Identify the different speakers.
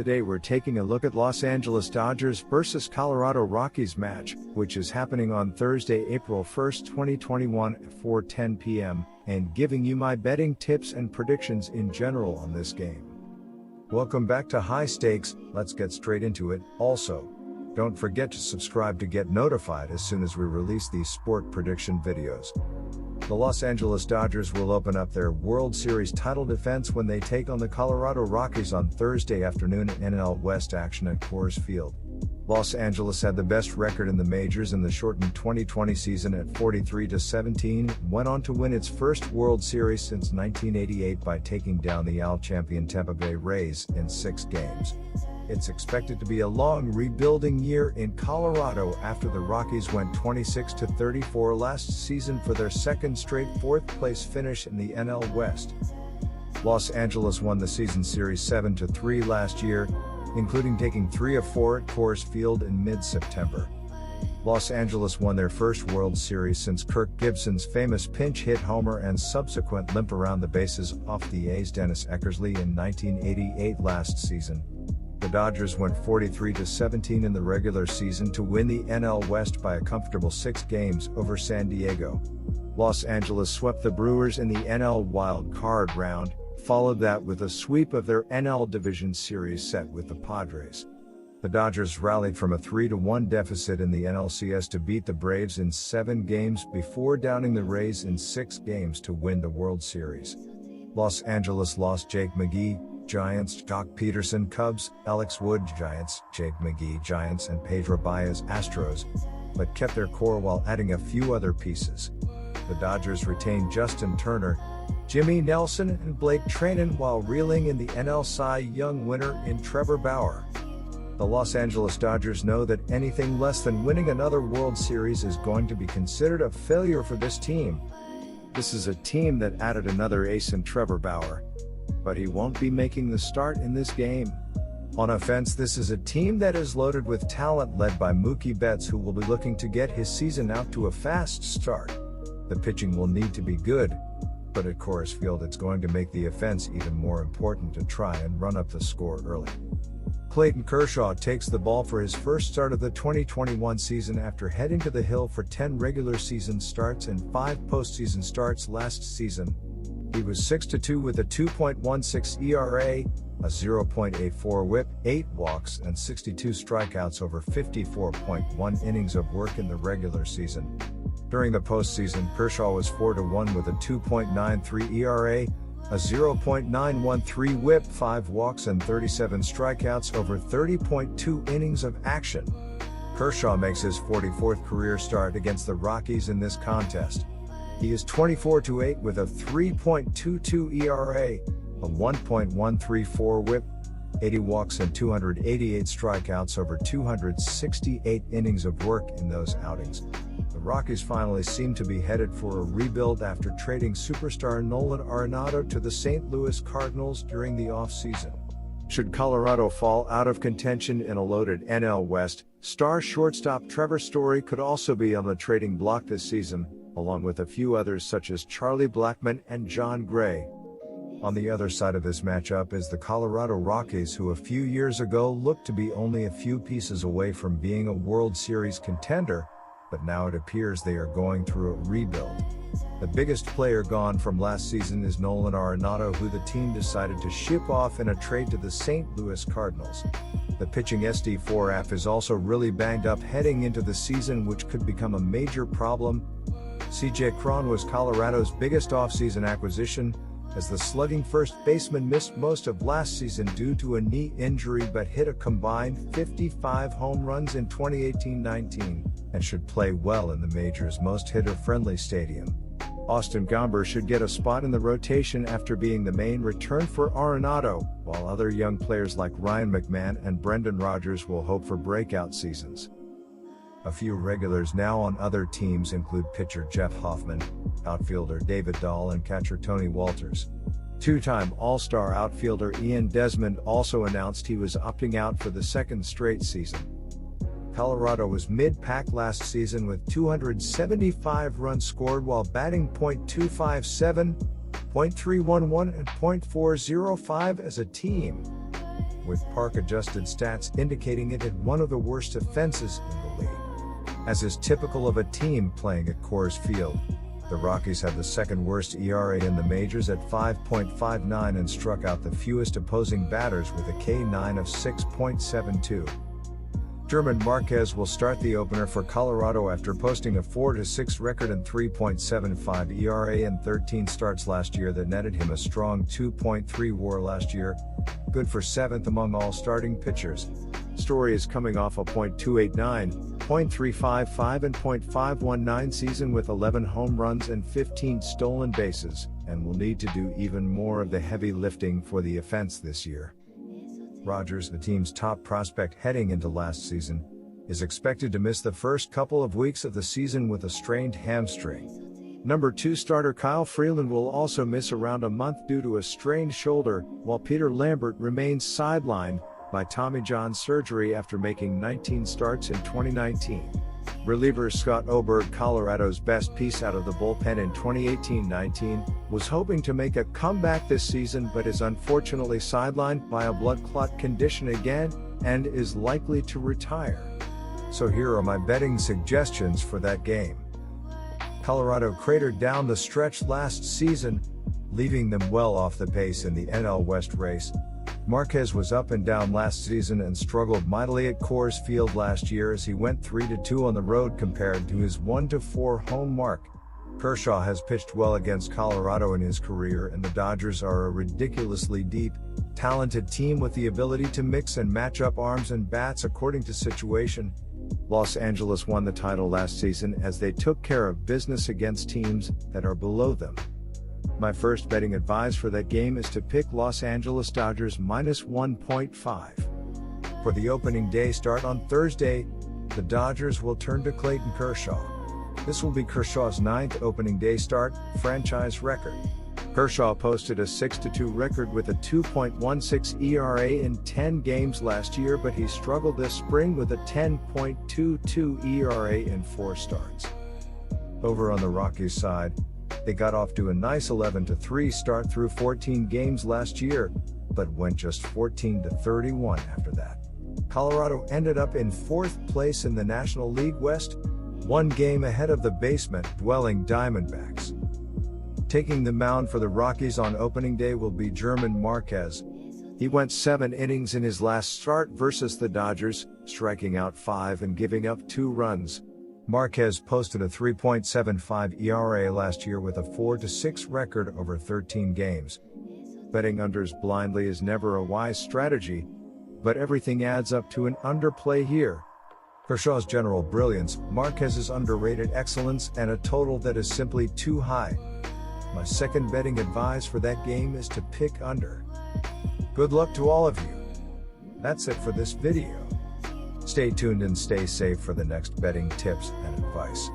Speaker 1: Today we're taking a look at Los Angeles Dodgers versus Colorado Rockies match, which is happening on Thursday, April 1st, 2021 at 4:10 p.m., and giving you my betting tips and predictions in general on this game. Welcome back to High Stakes. Let's get straight into it. Also, don't forget to subscribe to get notified as soon as we release these sport prediction videos. The Los Angeles Dodgers will open up their World Series title defense when they take on the Colorado Rockies on Thursday afternoon in NL West action at Coors Field. Los Angeles had the best record in the majors in the shortened 2020 season at 43-17, went on to win its first World Series since 1988 by taking down the AL champion Tampa Bay Rays in 6 games. It's expected to be a long rebuilding year in Colorado after the Rockies went 26-34 last season for their second straight fourth-place finish in the NL West. Los Angeles won the season series 7-3 last year, including taking 3 of 4 at Coors Field in mid-September. Los Angeles won their first World Series since Kirk Gibson's famous pinch hit homer and subsequent limp around the bases off the A's Dennis Eckersley in 1988 last season. The Dodgers went 43-17 in the regular season to win the NL West by a comfortable 6 games over San Diego. Los Angeles swept the Brewers in the NL Wild Card round, followed that with a sweep of their NL Division Series set with the Padres. The Dodgers rallied from a 3-1 deficit in the NLCS to beat the Braves in 7 games before downing the Rays in 6 games to win the World Series. Los Angeles lost Jake McGee, Giants, Jock Peterson, Cubs, Alex Wood, Giants, Jake McGee, Giants, and Pedro Baez, Astros, but kept their core while adding a few other pieces. The Dodgers retained Justin Turner, Jimmy Nelson, and Blake Treinen while reeling in the NL Cy Young winner in Trevor Bauer. The Los Angeles Dodgers know that anything less than winning another World Series is going to be considered a failure for this team. This is a team that added another ace in Trevor Bauer, but he won't be making the start in this game. On offense, this is a team that is loaded with talent led by Mookie Betts, who will be looking to get his season out to a fast start. The pitching will need to be good, but at Coors Field it's going to make the offense even more important to try and run up the score early. Clayton Kershaw takes the ball for his first start of the 2021 season after heading to the hill for 10 regular season starts and 5 postseason starts last season. He was 6-2 with a 2.16 ERA, a 0.84 WHIP, 8 walks, and 62 strikeouts over 54.1 innings of work in the regular season. During the postseason, Kershaw was 4-1 with a 2.93 ERA, a 0.913 WHIP, 5 walks, and 37 strikeouts over 30.2 innings of action. Kershaw makes his 44th career start against the Rockies in this contest. He is 24-8 with a 3.22 ERA, a 1.134 WHIP, 80 walks, and 288 strikeouts over 268 innings of work in those outings. The Rockies finally seem to be headed for a rebuild after trading superstar Nolan Arenado to the St. Louis Cardinals during the offseason. Should Colorado fall out of contention in a loaded NL West, star shortstop Trevor Story could also be on the trading block this season, along with a few others such as Charlie Blackmon and John Gray. On the other side of this matchup is the Colorado Rockies, who a few years ago looked to be only a few pieces away from being a World Series contender, but now it appears they are going through a rebuild. The biggest player gone from last season is Nolan Arenado, who the team decided to ship off in a trade to the St. Louis Cardinals. The pitching SD4F is also really banged up heading into the season, which could become a major problem. CJ Cron was Colorado's biggest offseason acquisition, as the slugging first baseman missed most of last season due to a knee injury but hit a combined 55 home runs in 2018-19, and should play well in the major's most hitter-friendly stadium. Austin Gomber should get a spot in the rotation after being the main return for Arenado, while other young players like Ryan McMahon and Brendan Rodgers will hope for breakout seasons. A few regulars now on other teams include pitcher Jeff Hoffman, outfielder David Dahl, and catcher Tony Walters. Two-time All-Star outfielder Ian Desmond also announced he was opting out for the second straight season. Colorado was mid-pack last season with 275 runs scored while batting .257, .311 and .405 as a team. with park-adjusted stats indicating it had one of the worst offenses in the league. As is typical of a team playing at Coors Field, the Rockies have the second worst ERA in the majors at 5.59 and struck out the fewest opposing batters with a K9 of 6.72. German Marquez will start the opener for Colorado after posting a 4-6 record and 3.75 ERA in 13 starts last year that netted him a strong 2.3 WAR last year, good for 7th among all starting pitchers. Story is coming off a .289, .355 and .519 season with 11 home runs and 15 stolen bases, and will need to do even more of the heavy lifting for the offense this year. Rogers, the team's top prospect heading into last season, is expected to miss the first couple of weeks of the season with a strained hamstring. Number 2 starter Kyle Freeland will also miss around a month due to a strained shoulder, while Peter Lambert remains sidelined by Tommy John surgery after making 19 starts in 2019. Reliever Scott Oberg, Colorado's best piece out of the bullpen in 2018-19, was hoping to make a comeback this season but is unfortunately sidelined by a blood clot condition again and is likely to retire. So here are my betting suggestions for that game. Colorado cratered down the stretch last season, leaving them well off the pace in the NL West race. Marquez was up and down last season and struggled mightily at Coors Field last year as he went 3-2 on the road compared to his 1-4 home mark. Kershaw has pitched well against Colorado in his career, and the Dodgers are a ridiculously deep, talented team with the ability to mix and match up arms and bats according to situation. Los Angeles won the title last season as they took care of business against teams that are below them. My first betting advice for that game is to pick Los Angeles Dodgers -1.5. For the opening day start on Thursday, the Dodgers will turn to Clayton Kershaw. This will be Kershaw's 9th opening day start, franchise record. Kershaw posted a 6-2 record with a 2.16 ERA in 10 games last year, but he struggled this spring with a 10.22 ERA in 4 starts. Over on the Rockies side, they got off to a nice 11-3 start through 14 games last year, but went just 14-31 after that. Colorado ended up in 4th place in the National League West, 1 game ahead of the basement-dwelling Diamondbacks. Taking the mound for the Rockies on opening day will be German Marquez. He went 7 innings in his last start versus the Dodgers, striking out 5 and giving up 2 runs. Marquez posted a 3.75 ERA last year with a 4-6 record over 13 games. Betting unders blindly is never a wise strategy, but everything adds up to an underplay here. Kershaw's general brilliance, Marquez's underrated excellence, and a total that is simply too high. My second betting advice for that game is to pick under. Good luck to all of you. That's it for this video. Stay tuned and stay safe for the next betting tips and advice.